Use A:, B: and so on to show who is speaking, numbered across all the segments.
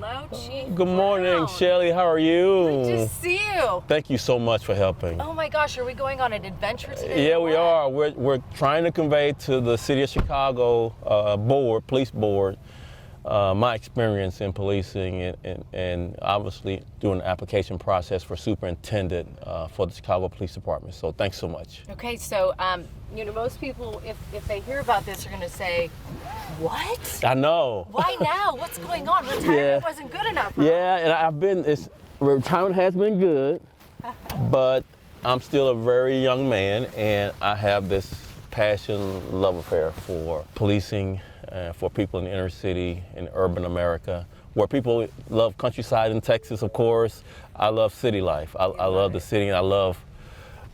A: Hello, Chief.
B: Good morning,
A: Brown.
B: Shelly. How are you?
A: Good to see you.
B: Thank you so much for helping.
A: Oh my gosh, are we going on an adventure today?
B: Yeah, we are. We're trying to convey to the City of Chicago police board, my experience in policing and obviously doing the application process for superintendent for the Chicago Police Department. So thanks so much.
A: Okay, so most people, if they hear about this, are going to say, "What?
B: I know.
A: Why now? What's going on? Retirement wasn't good enough." Huh?
B: Yeah, and retirement has been good, but I'm still a very young man, and I have this passion, love affair for policing, for people in the inner city, in urban America, where people love countryside in Texas, of course. I love city life. I love the city, and I love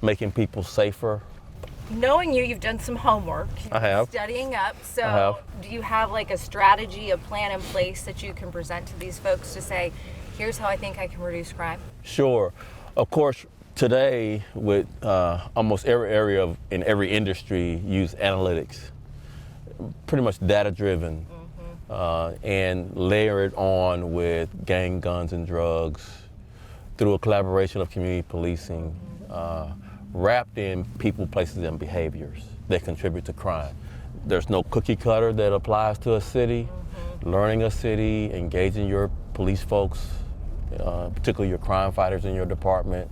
B: making people safer.
A: Knowing you've done some homework.
B: I have.
A: Studying up. So
B: I have.
A: Do you have like a strategy, a plan in place that you can present to these folks to say, here's how I think I can reduce crime?
B: Sure. Of course, today with almost every area in every industry use analytics, pretty much data driven, and layer it on with gang, guns, and drugs through a collaboration of community policing, wrapped in people, places, and behaviors that contribute to crime. There's no cookie cutter that applies to a city. Learning a city, engaging your police folks, particularly your crime fighters in your department,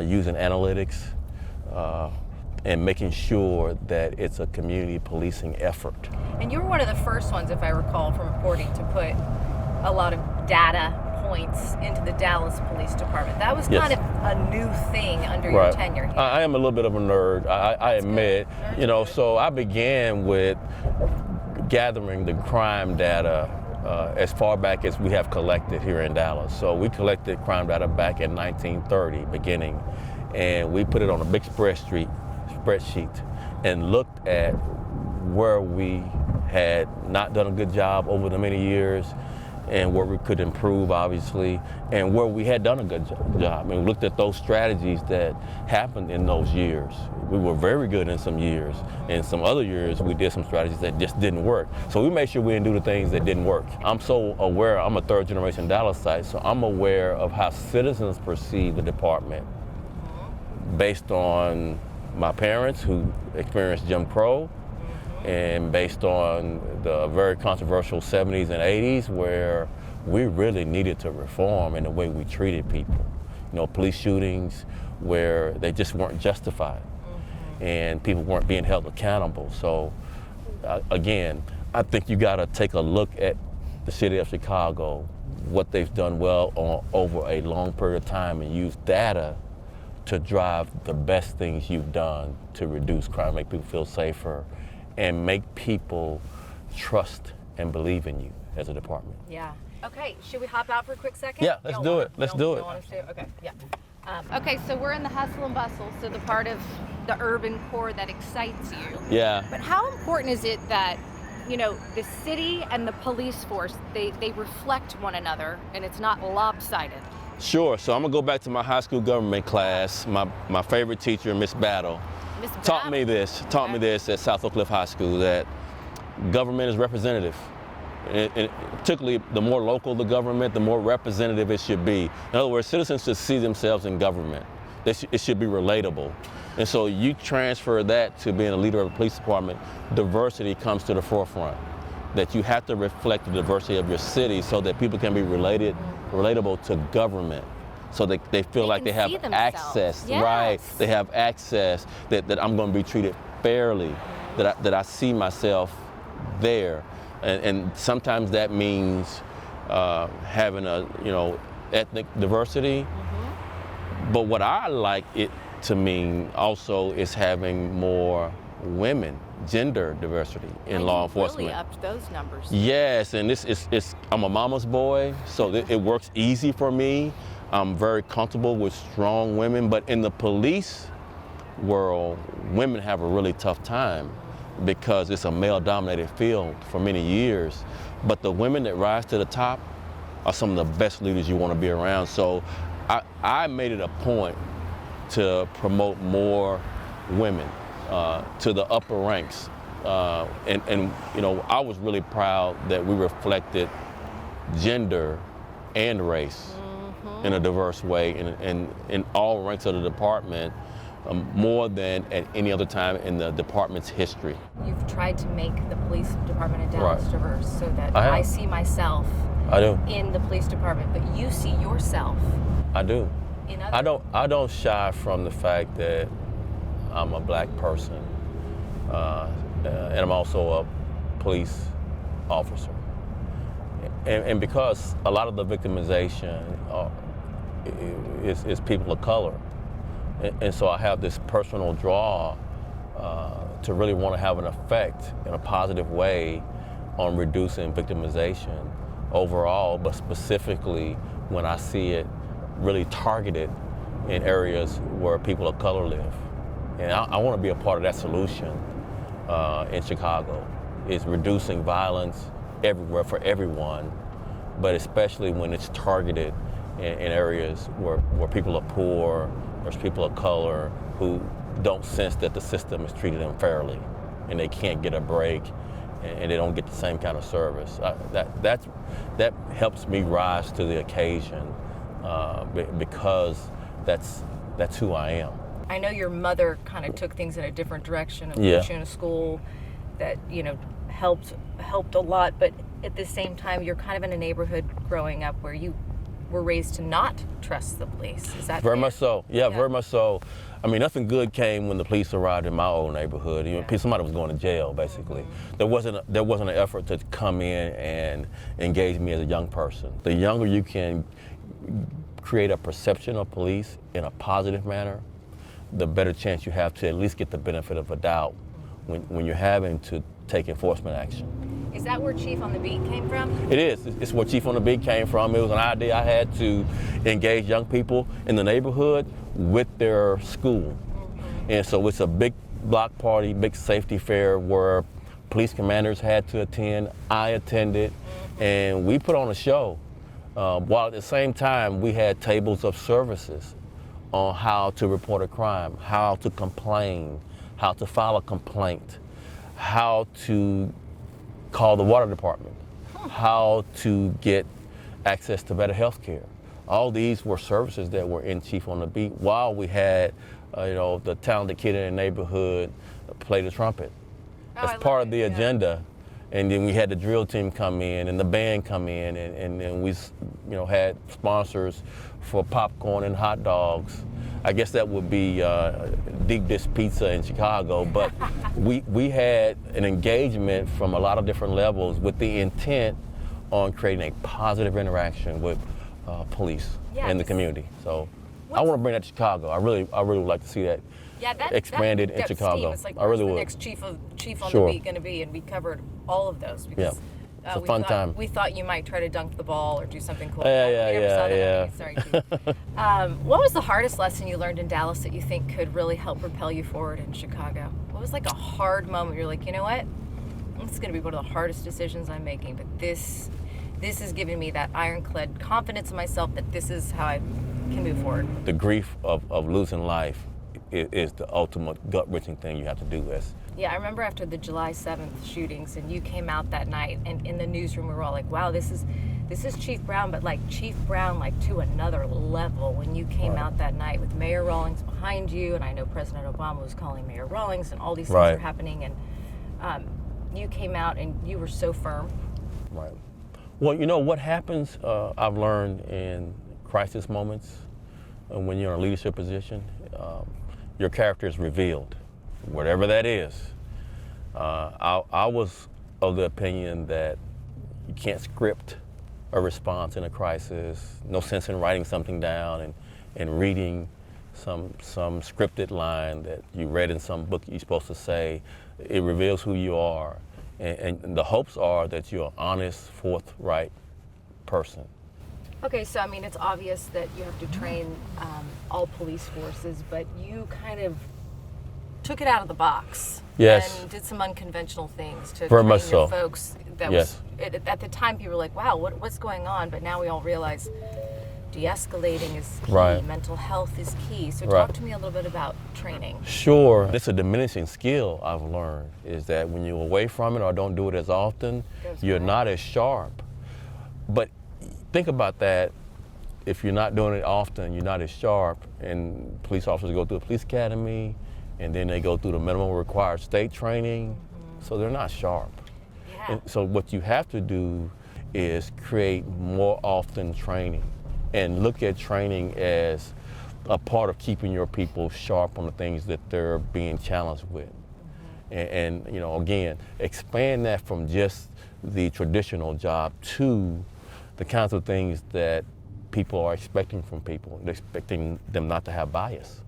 B: using analytics, and making sure that it's a community policing effort.
A: And you were one of the first ones, if I recall from reporting, to put a lot of data points into the Dallas Police Department. That was kind of a new thing under your tenure here.
B: I am a little bit of a nerd, I admit. So I began with gathering the crime data as far back as we have collected here in Dallas. So we collected crime data back in 1930, beginning, and we put it on a big spreadsheet and looked at where we had not done a good job over the many years, and where we could improve, obviously, and where we had done a good job. And we looked at those strategies that happened in those years. We were very good in some years. In some other years, we did some strategies that just didn't work. So we made sure we didn't do the things that didn't work. I'm so aware, I'm a third generation Dallasite, so I'm aware of how citizens perceive the department based on my parents who experienced Jim Crow, and based on the very controversial 70s and 80s where we really needed to reform in the way we treated people. Police shootings where they just weren't justified and people weren't being held accountable. So again, I think you gotta take a look at the city of Chicago, what they've done well over a long period of time, and use data to drive the best things you've done to reduce crime, make people feel safer, and make people trust and believe in you as a department.
A: Yeah. Okay, should we hop out for a quick second?
B: Yeah, let's do it. Let's do it.
A: Okay, yeah. Okay, so we're in the hustle and bustle, so the part of the urban core that excites you.
B: Yeah.
A: But how important is it that, the city and the police force, they reflect one another and it's not lopsided?
B: Sure, so I'm gonna go back to my high school government class. My favorite teacher, Miss Battle, taught me this at South Oak Cliff High School, that government is representative. And particularly the more local the government, the more representative it should be. In other words, citizens should see themselves in government. It should be relatable. And so you transfer that to being a leader of a police department, diversity comes to the forefront. That you have to reflect the diversity of your city so that people can be relatable to government. So they feel like they have access, right? They have access, that I'm going to be treated fairly, that I see myself there. And sometimes that means having ethnic diversity. But what I like it to mean also is having more women, gender diversity in law enforcement.
A: Really upped those numbers.
B: Yes, and I'm a mama's boy, so it works easy for me. I'm very comfortable with strong women, but in the police world, women have a really tough time because it's a male-dominated field for many years. But the women that rise to the top are some of the best leaders you want to be around. So I made it a point to promote more women to the upper ranks. And I was really proud that we reflected gender and race in a diverse way in all ranks of the department, more than at any other time in the department's history.
A: You've tried to make the police department in Dallas
B: Right.
A: diverse so that
B: I
A: I
B: have.
A: see myself
B: I do.
A: in the police department, but you see yourself
B: I do.
A: in other.
B: I don't shy from the fact that I'm a black person, and I'm also a police officer. And because a lot of the victimization is people of color, and so I have this personal draw to really want to have an effect in a positive way on reducing victimization overall, but specifically when I see it really targeted in areas where people of color live. And I want to be a part of that solution in Chicago, is reducing violence everywhere for everyone, but especially when it's targeted in areas where people are poor, there's people of color who don't sense that the system is treating them fairly and they can't get a break and they don't get the same kind of service. That helps me rise to the occasion because that's who I am.
A: I know your mother kind of took things in a different direction and
B: Yeah.
A: put you in a school that, you know, helped a lot, but at the same time you're kind of in a neighborhood growing up where you were raised to not trust the police. Is that
B: Very
A: fair?
B: much so. Yeah, very much so. I mean, nothing good came when the police arrived in my old neighborhood. You know, somebody was going to jail, basically. There wasn't an effort to come in and engage me as a young person. The younger you can create a perception of police in a positive manner, the better chance you have to at least get the benefit of a doubt when you're having to take enforcement action.
A: Is that where Chief on the Beat came from?
B: It is. It's where Chief on the Beat came from. It was an idea I had to engage young people in the neighborhood with their school. And so it's a big block party, big safety fair where police commanders had to attend. I attended, and we put on a show. While at the same time, we had tables of services on how to report a crime, how to complain, how to file a complaint, how to call the water department, how to get access to better health care. All these were services that were in Chief on the Beat while we had, the talented kid in the neighborhood play the trumpet. That's part of the agenda. And then we had the drill team come in and the band come in and then we, had sponsors for popcorn and hot dogs. I guess that would be Deep Dish Pizza in Chicago, but we had an engagement from a lot of different levels with the intent on creating a positive interaction with police in the community. So I want to bring that to Chicago. I really would like to see that expanded in Chicago.
A: It's like,
B: I really
A: where's
B: would.
A: the next chief on the beat going to be? And we covered all of those because
B: it's a fun time.
A: We thought you might try to dunk the ball or do something cool.
B: Yeah.
A: Sorry, Chief. What was the hardest lesson you learned in Dallas that you think could really help propel you forward in Chicago? What was like a hard moment you're like, you know what? This is going to be one of the hardest decisions I'm making, but this is giving me that ironclad confidence in myself that this is how I can move forward.
B: The grief of losing life is the ultimate gut-wrenching thing you have to do as.
A: Yeah, I remember after the July 7th shootings and you came out that night and in the newsroom we were all like, wow, this is Chief Brown, but like Chief Brown like to another level when you came out that night with Mayor Rawlings behind you, and I know President Obama was calling Mayor Rawlings and all these things were happening, and you came out and you were so firm.
B: Right. Well, what happens, I've learned in crisis moments, when you're in a leadership position, your character is revealed, whatever that is. I was of the opinion that you can't script a response in a crisis. No sense in writing something down and reading some scripted line that you read in some book you're supposed to say. It reveals who you are. And the hopes are that you're an honest, forthright person.
A: Okay, so I mean, it's obvious that you have to train all police forces, but you kind of took it out of the box.
B: Yes.
A: And did some unconventional things to
B: Very
A: train
B: much
A: your
B: so.
A: folks. That
B: Yes.
A: was, at the time, people were like, wow, what's going on? But now we all realize de-escalating is key, mental health is key. So talk to me a little bit about training.
B: Sure. It's a diminishing skill I've learned, is that when you're away from it or don't do it as often, you're not as sharp. But think about that. If you're not doing it often, you're not as sharp, and police officers go through a police academy, and then they go through the minimum required state training, so they're not sharp.
A: Yeah.
B: And so what you have to do is create more often training, and look at training as a part of keeping your people sharp on the things that they're being challenged with. And you know, again, expand that from just the traditional job to the kinds of things that people are expecting from people. They're expecting them not to have bias.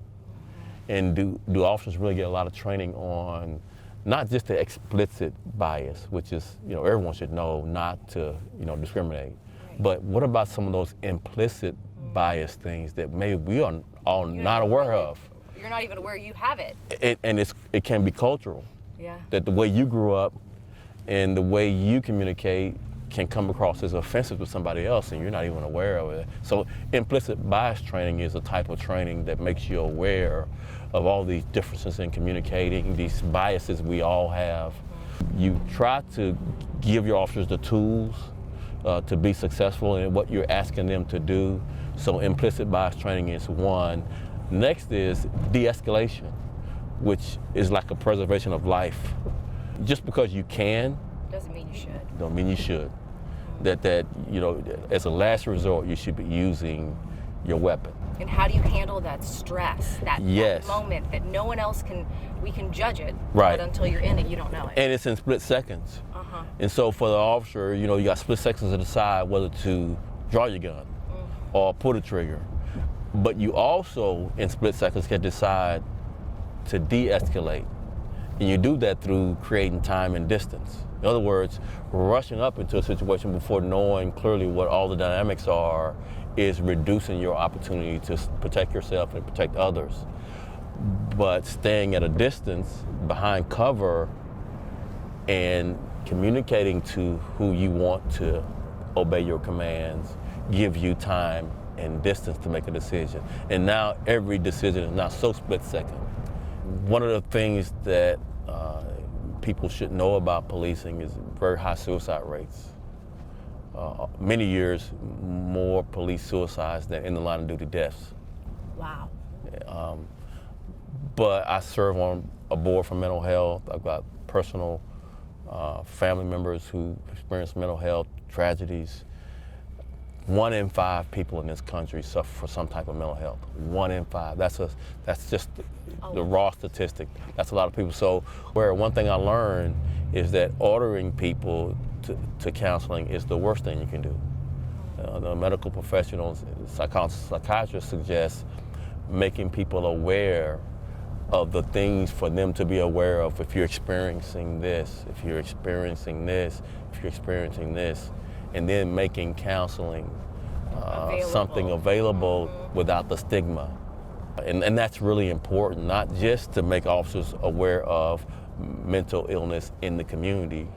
B: And do officers really get a lot of training on not just the explicit bias, which is, you know, everyone should know not to, you know, discriminate. Right. But what about some of those implicit bias things that maybe we are all not aware of?
A: You're not even aware you have it.
B: It can be cultural.
A: Yeah.
B: That the way you grew up and the way you communicate can come across as offensive to somebody else, and you're not even aware of it. So implicit bias training is a type of training that makes you aware of all these differences in communicating, these biases we all have. You try to give your officers the tools to be successful in what you're asking them to do. So implicit bias training is one. Next is de-escalation, which is like a preservation of life. Just because you can
A: doesn't mean you should.
B: Don't mean you should. That you know, as a last resort, you should be using your weapon.
A: And how do you handle that stress, that moment that no one else can, we can judge it,
B: right,
A: but until you're in it, you don't know it.
B: And it's in split seconds. And so for the officer, you know, you got split seconds to decide whether to draw your gun or pull the trigger. But you also, in split seconds, can decide to de-escalate. And you do that through creating time and distance. In other words, rushing up into a situation before knowing clearly what all the dynamics are is reducing your opportunity to protect yourself and protect others. But staying at a distance, behind cover, and communicating to who you want to obey your commands, give you time and distance to make a decision. And now every decision is not so split second. One of the things that people should know about policing is very high suicide rates. Many years more police suicides than in the line of duty deaths.
A: Wow.
B: But I serve on a board for mental health. I've got personal family members who experience mental health tragedies. 1 in 5 people in this country suffer from some type of mental health. 1 in 5. That's just the raw statistic. That's a lot of people. So, where one thing I learned is that ordering people to counseling is the worst thing you can do. The medical professionals, psychiatrists suggest making people aware of the things for them to be aware of. If you're experiencing this, if you're experiencing this, if you're experiencing this, and then making counseling something available without the stigma. And that's really important, not just to make officers aware of mental illness in the community,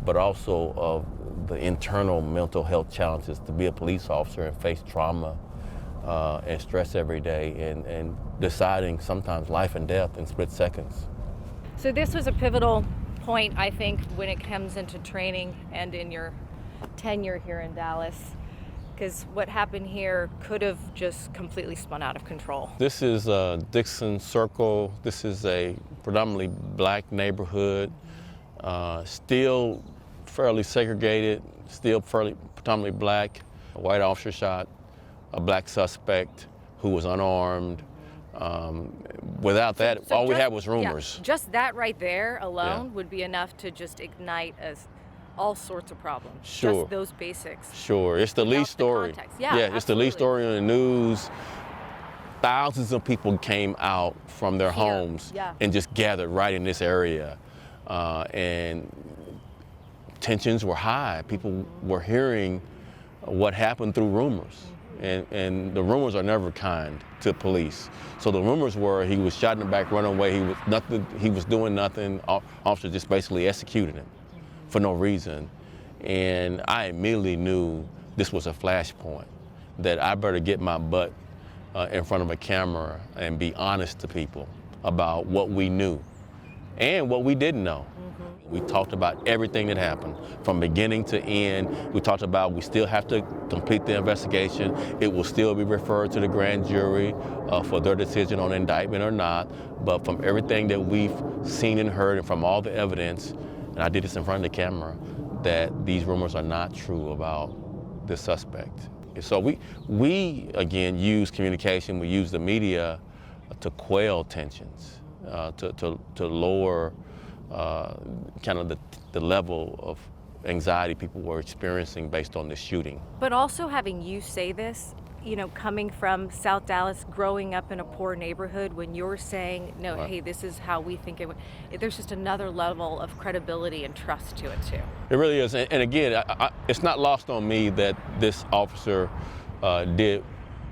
B: but also of the internal mental health challenges to be a police officer and face trauma and stress every day, and deciding sometimes life and death in split seconds.
A: So this was a pivotal point, I think, when it comes into training and in your tenure here in Dallas, because what happened here could have just completely spun out of control.
B: This is Dixon Circle. This is a predominantly black neighborhood, still fairly segregated, still fairly predominantly black. A white officer shot a black suspect who was unarmed. Without that, all we had was rumors.
A: Yeah, just that right there alone would be enough to just ignite all sorts of problems.
B: Sure.
A: Just those basics.
B: Sure. It's the lead story. It's the lead story on the news. Thousands of people came out from their homes and just gathered right in this area. And tensions were high. People were hearing what happened through rumors. And the rumors are never kind to police. So the rumors were he was shot in the back, running away. He was doing nothing. Officers just basically executed him for no reason. And I immediately knew this was a flashpoint, that I better get my butt in front of a camera and be honest to people about what we knew and what we didn't know. We talked about everything that happened from beginning to end. We talked about we still have to complete the investigation. It will still be referred to the grand jury for their decision on indictment or not. But from everything that we've seen and heard and from all the evidence, and I did this in front of the camera, that these rumors are not true about the suspect. So we again use communication, we use the media to quell tensions, to lower kind of the level of anxiety people were experiencing based on this shooting.
A: But also having you say this, you know, coming from South Dallas, growing up in a poor neighborhood, when you're saying, no,
B: Right.
A: hey, this is how we think there's just another level of credibility and trust to it too.
B: It really is, and again, it's not lost on me that this officer did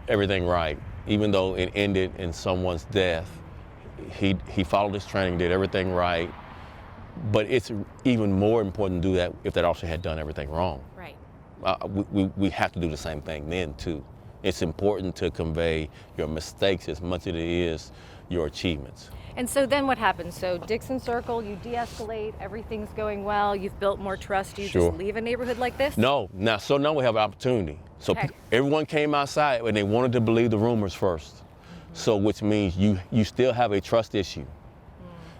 B: everything right, even though it ended in someone's death. He followed his training, did everything right. But it's even more important to do that if that officer had done everything wrong.
A: Right.
B: We have to do the same thing then too. It's important to convey your mistakes as much as it is your achievements.
A: And so then what happens? So Dixon Circle, you de-escalate, everything's going well, you've built more trust, do you
B: Sure.
A: just leave a neighborhood like this?
B: No, now we have an opportunity. So
A: Okay.
B: everyone came outside and they wanted to believe the rumors first. So which means you still have a trust issue.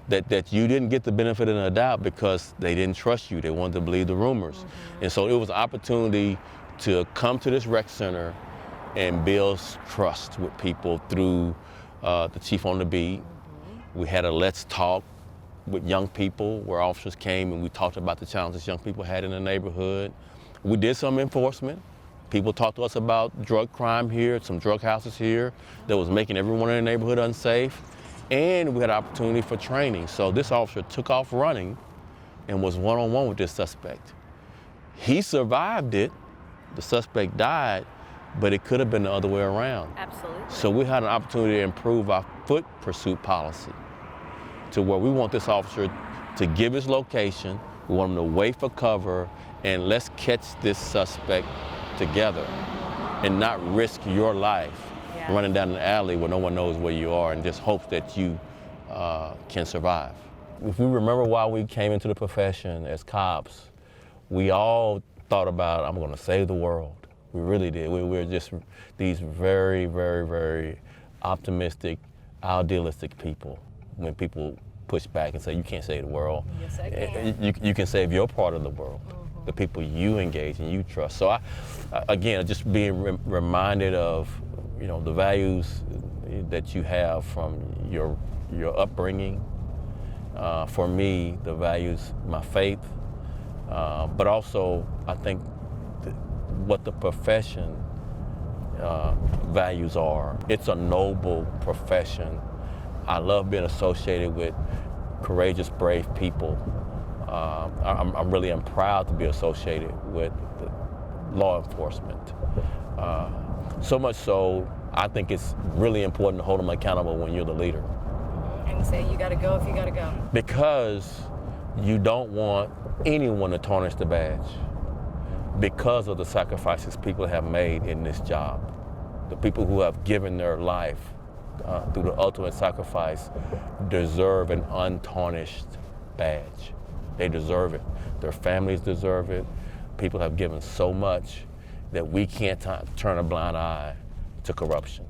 B: That you didn't get the benefit of the doubt because they didn't trust you. They wanted to believe the rumors. And so it was an opportunity to come to this rec center and build trust with people through the chief on the beat. We had a let's talk with young people where officers came and we talked about the challenges young people had in the neighborhood. We did some enforcement. People talked to us about drug crime here, some drug houses here that was making everyone in the neighborhood unsafe. And we had an opportunity for training. So this officer took off running and was one-on-one with this suspect. He survived it, the suspect died, but it could have been the other way around.
A: Absolutely.
B: So we had an opportunity to improve our foot pursuit policy to where we want this officer to give his location, we want him to wait for cover, and let's catch this suspect together and not risk your life running down an alley where no one knows where you are and just hope that you can survive. If we remember why we came into the profession as cops, we all thought about, I'm going to save the world. We really did. We were just these very, very, very optimistic, idealistic people. When people push back and say, you can't save the world.
A: Yes, I can.
B: You can save your part of the world, the people you engage and you trust. So again, just being reminded of the values that you have from your upbringing. For me, the values, my faith, but also I think what the profession values are. It's a noble profession. I love being associated with courageous, brave people. I'm really proud to be associated with law enforcement. So much so, I think it's really important to hold them accountable when you're the leader.
A: And say you gotta go if you gotta go.
B: Because you don't want anyone to tarnish the badge because of the sacrifices people have made in this job. The people who have given their life through the ultimate sacrifice deserve an untarnished badge. They deserve it. Their families deserve it. People have given so much that we can't turn a blind eye to corruption.